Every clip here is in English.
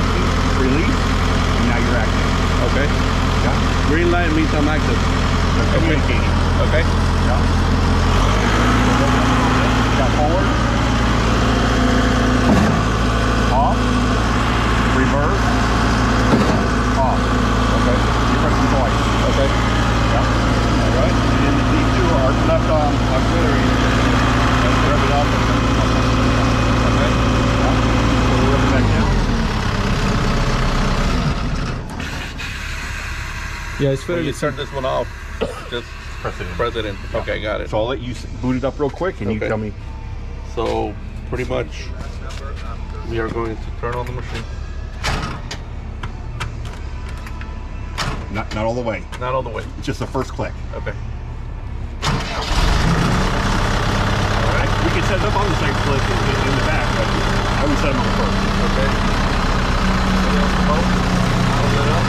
flashing, release, and now you're active. Okay. Yeah. Green light means I'm active. They're communicating. Okay. Yeah. Got forward. Off. Reverse. Off. Okay. You're pressing twice. Okay. Yeah. All right. And then these two are left auxiliary. Let's rev it up. Okay. Yeah. So we'll rev it back down. Yeah, it's When fairly you turn this one off, just Press it in. Yeah. Okay, got it. So I'll let you boot it up real quick and you Okay. tell me. So pretty much we are going to turn on the machine. Not all the way. Not all the way. Just the first click. Okay. All right. We can set it up on the same click in the back, but I would set them on the first. Okay. Hold it up.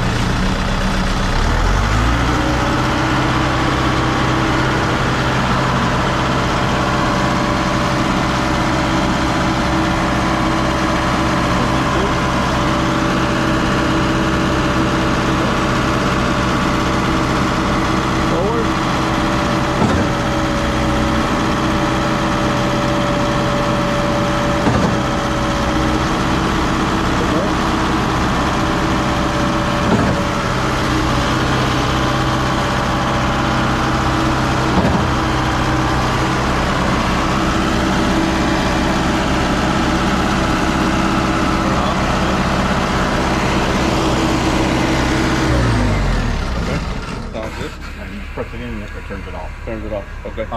Press it in and it turns it off. Turns it off. Okay.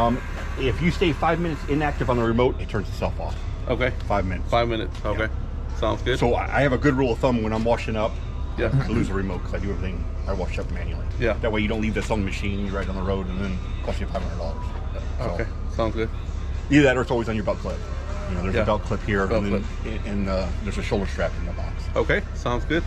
If you stay 5 minutes inactive on the remote, it turns itself off. Okay. 5 minutes. 5 minutes. Okay. Sounds good. So I have a good rule of thumb when I'm washing up. Yeah. I lose the remote because I do everything. I wash up manually. Yeah. That way you don't leave this on the machine. You ride on the road and then it costs you $500. So Okay. Sounds good. either that or it's always on your belt clip. You know, there's Yeah. a belt clip here Belt and there's a shoulder strap in the box. Okay. Sounds good.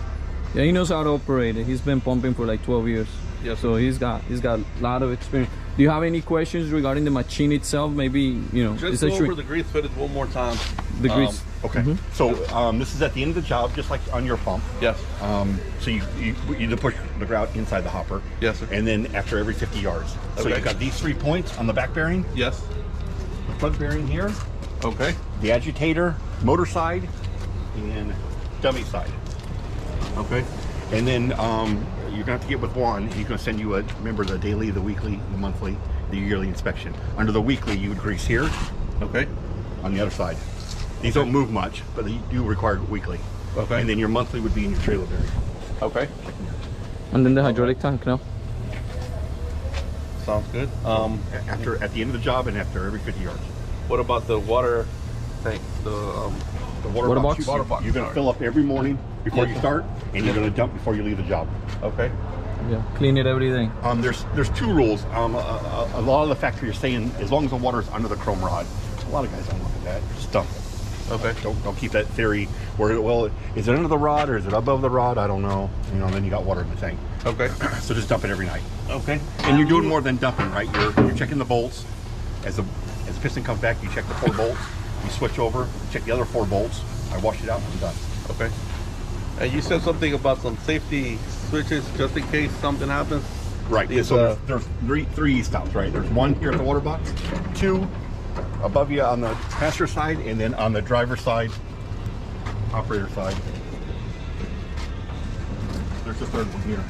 Yeah, he knows how to operate it. He's been pumping for like 12 years. Yeah. So he's got a lot of experience. Do you have any questions regarding the machine itself? Maybe, you know, Just it's go a over the grease fitted one more time. the grease. Okay. So this is at the end of the job, just like on your pump. Yes. So you push the grout inside the hopper. Yes, sir. And then after every 50 yards. So Okay. you've got these 3 points on the back bearing, Yes. the front bearing here, Okay. the agitator, motor side, and dummy side. Okay. And then you're gonna have to get with Juan. He's gonna send you remember the daily, the weekly, the monthly, the yearly inspection. Under the weekly, you would grease here Okay. on the other side. These don't move much, but they do require weekly. Okay. And then your monthly would be in your trailer bearing. Okay. And then the hydraulic tank now. Sounds good. At the end of the job and after every 50 yards. What about the water tank? The The water, Water box, box? Water box, you're going to sorry. fill up every morning before Yes. you start, and you're going to dump before you leave the job. Okay. Yeah, clean it every day. There's two rules. A lot of the factory are saying as long as the water is under the chrome rod. A lot of guys don't look at that. Just dump it. Okay. Don't keep that theory where, well, is it under the rod or is it above the rod? I don't know. You know, then you got water in the tank. Okay. So just dump it every night. Okay. And you're doing more than dumping, right? You're checking the bolts. As the piston comes back, you check the 4 bolts. You switch over, check the other 4 bolts. I wash it out and I'm done. Okay. And you said something about some safety switches just in case something happens. Right. These, So there's three stops, right? There's one here at the water box, 2 above you on the passenger side, and then on the driver's side, operator side. There's the 3rd one here.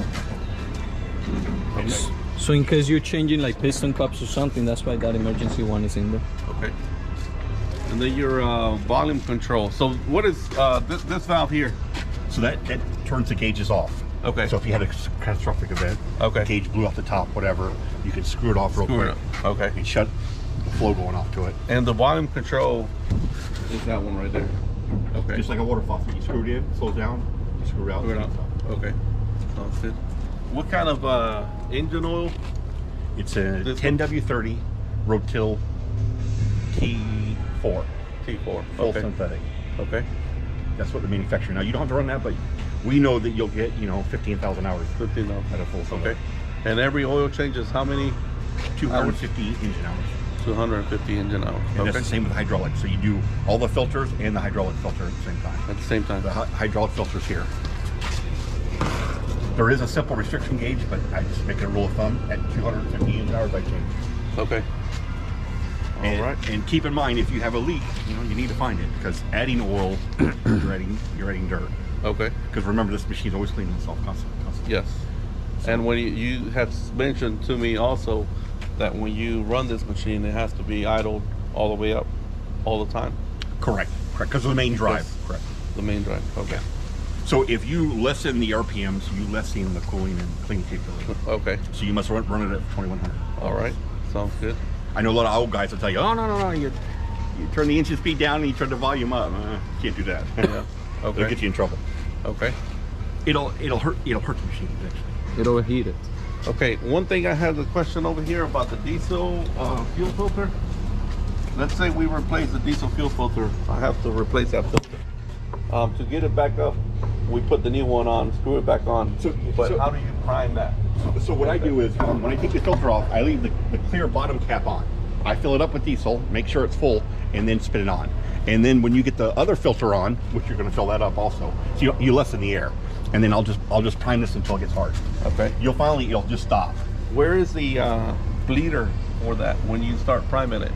And So in case you're changing like piston cups or something, that's why that emergency one is in there. Okay. And then your volume control. So what is this valve here? so that turns the gauges off. Okay. So if you had a catastrophic event, Okay. gauge blew off the top, whatever, you can screw it off real Screw it quick. up. Okay. And shut the flow going off to it. And the volume control is that one right there. Okay. Just like a water faucet. You screw it in, slows down, you screw it out. Screw it out. speeds up. Okay. Sounds good. What kind of engine oil? It's a This 10W30 Rotil T4. T4. Full Okay. synthetic. Okay. That's what the manufacturer. Now you don't have to run that, but we know that you'll get 15,000 hours 15 at a full synthetic. Okay. And every oil change is how many? 250 engine hours. to 150 engine hours. And that's Okay. the same with hydraulic. So you do all the filters and the hydraulic filter at the same time. At the same time. The hydraulic filter's here. There is a simple restriction gauge, but I just make it a rule of thumb. At 250 engine hours, I change. Okay. All And, right. and keep in mind, if you have a leak, you need to find it, because adding oil, you're adding dirt. Okay. Because remember, this machine's always cleaning itself constantly. Yes. And when you have mentioned to me also that when you run this machine, it has to be idled all the way up, all the time. Correct. Because of the main drive. Yes. Correct. The main drive. Okay. Yeah. So if you lessen the RPMs, you lessen the cooling and cleaning capability. Okay. So you must run it at 2100. All right. Sounds good. I know a lot of old guys will tell you, oh, no. You turn the engine speed down and you turn the volume up. You can't do that. Yeah. Okay. It'll get you in trouble. Okay. It'll hurt the machine eventually. It overheated. Okay. One thing I have a question over here about the diesel fuel filter. Let's say we replace the diesel fuel filter. I have to replace that filter. To get it back up, we put the new one on, screw it back on. But how do you prime that? So what I do is, when I take the filter off, I leave the clear bottom cap on. I fill it up with diesel, make sure it's full, and then spin it on. And then when you get the other filter on, which you're going to fill that up also, so you lessen the air. And then I'll just prime this until it gets hard. Okay. It'll just stop. Where is the bleeder for that when you start priming it?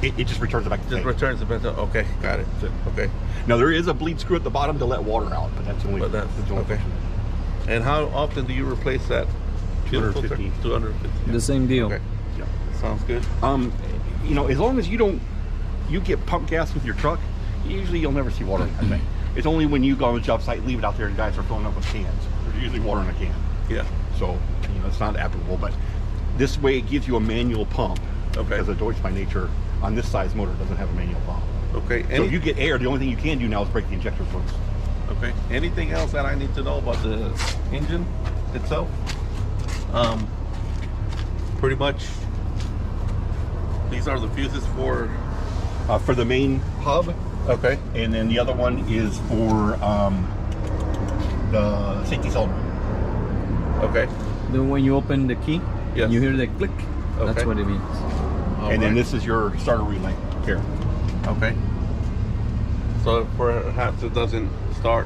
It just returns it back to Just tape. returns it back to, okay, got it. Okay. Now there is a bleed screw at the bottom to let water out, but that's the only. But that's okay. And how often do you replace that? 250. 250. The same deal. Okay. Yeah. Sounds good. As long as you get pump gas with your truck, usually you'll never see water in that thing. It's only when you go on the job site, leave it out there, and guys are filling up with cans. There's usually water in a can. Yeah. So it's not applicable, but this way it gives you a manual pump. Okay. Because the Deutsch by nature on this size motor doesn't have a manual pump. Okay. So if you get air, the only thing you can do now is break the injectors loose. Okay. Anything else that I need to know about the engine itself? Pretty much. These are the fuses for For the main hub, okay. and then the other one is for the safety solenoid. Okay. Then when you open the key, Yes. you hear the click. That's Okay. what it means. And then this is your starter relay here. Okay. So perhaps it doesn't start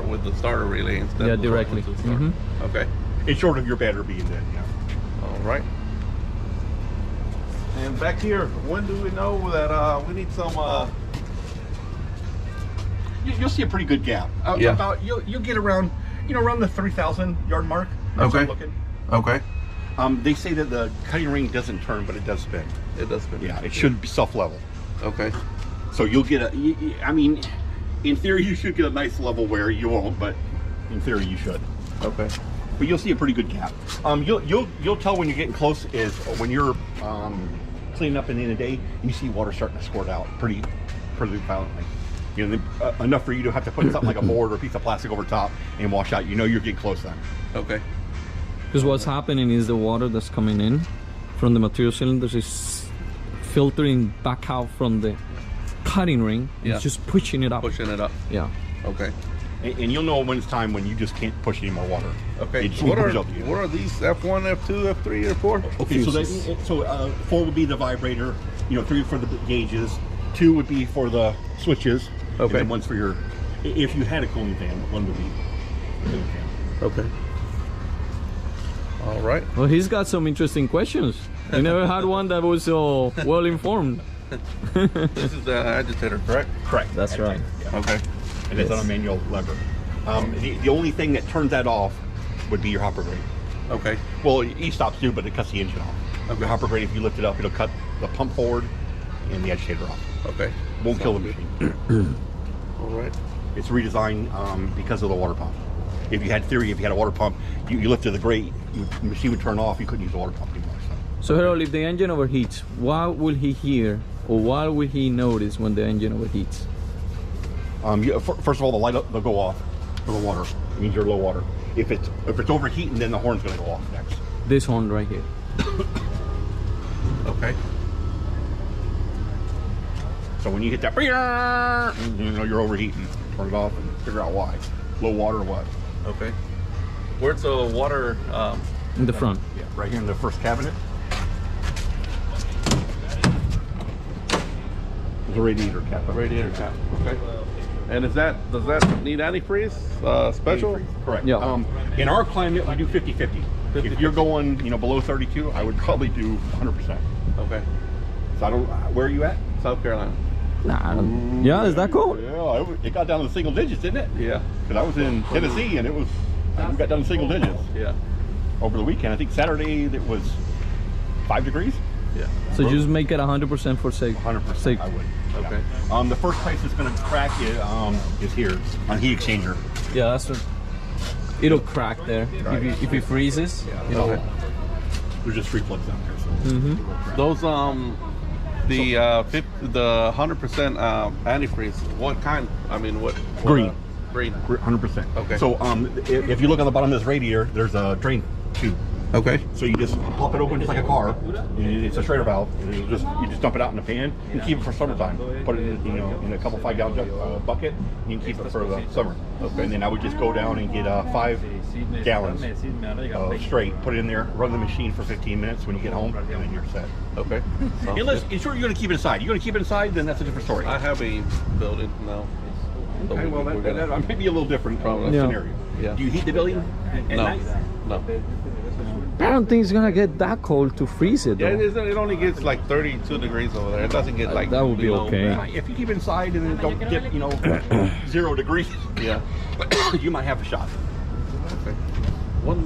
with the starter relay instead. Yeah, of directly. with the starter. Okay. It's short of your battery being dead, yeah. All right. And back here, when do we know that we need some? You'll see a pretty good gap. Yeah. About you'll get around the 3,000 yard mark. Okay. I'm looking. Okay. They say that the cutting ring doesn't turn, but it does spin. It does spin. Yeah, it should be self-level. Okay. So you'll get in theory you should get a nice level wear. You won't, but in theory you should. Okay. But you'll see a pretty good gap. You'll tell when you're getting close is when you're cleaning up in the end of the day and you see water starting to squirt out pretty violently. Enough for you to have to put something like a board or a piece of plastic over top and wash out. You're getting close then. Okay. Because what's happening is the water that's coming in from the material cylinders is filtering back out from the cutting ring. Yeah. It's just pushing it up. Pushing it up. Yeah. Okay. And you'll know when it's time when you just can't push any more water. Okay. It just What pushes up to you. are these? F1, F2, F3, or 4? Okay, Fuses. so 4 would be the vibrator, 3 for the gauges, 2 would be for the switches, and Okay. then 1's for your, if you had a cooling fan, 1 would be the cooling fan. Okay. All right. Well, he's got some interesting questions. I never had one that was so well informed. This is the agitator, correct? Correct. That's right. Yeah. Okay. And it's on a manual lever. The only thing that turns that off would be your hopper grate. Okay. Well, e-stops do, but it cuts the engine off. Okay. The hopper grate, if you lift it up, it'll cut the pump forward and the agitator off. Okay. Won't kill the Sounds machine. All right. It's redesigned because of the water pump. If you had a water pump, you lifted the grate, the machine would turn off, you couldn't use the water pump anymore. So Harold, if the engine overheats, what will he hear or what will he notice when the engine overheats? First of all, the light will go off for the water. It means you're low water. If it's overheating, then the horn's going to go off next. This horn right here. Okay. So when you hit that, you're overheating. Turn it off and figure out why. Low water or what? Okay. Where's the water? In the front. Yeah, right here in the first cabinet. It's a radiator cap. A radiator cap. Okay. And does that need antifreeze? Special? Correct. Yeah. In our climate, we do 50-50. If you're going, below 32, I would probably do 100%. Okay. So I don't. Where are you at? South Carolina. Nah. Yeah, is that cool? Yeah, it got down to single digits, didn't it? Yeah. Because I was in Tennessee and we got down to single digits Yeah. over the weekend. I think Saturday it was 5 degrees. Yeah. So just make it 100% for sake. 100%. I would. Okay. Yeah. The first place it's going to crack is here on heat exchanger. Yeah, that's what. It'll crack there if it freezes. There's just 3 plugs down there. So Those the 100% antifreeze. What kind? I mean, what? Green. Green. 100%. Okay. So if you look on the bottom of this radiator, there's a drain tube. Okay. So you just pop it open just like a car. And it's a straighter valve. And you just dump it out in the pan and keep it for summertime. Put it in, in a couple 5-gallon bucket. You can keep it for the summer. Okay. And then I would just go down and get 5 gallons straight. Put it in there. Run the machine for 15 minutes when you get home, and then you're set. Okay. Unless you're going to keep it inside. You're going to keep it inside, then that's a different story. I have a building now. Okay, well, that may be a little different scenario. Yeah. Do you heat the building at night? No. I don't think it's gonna get that cold to freeze it though. Yeah, it only gets like 32 degrees over there. It doesn't get like that would be okay. If you keep it inside and then don't get 0 degrees, Yeah. you might have a shot. Okay. One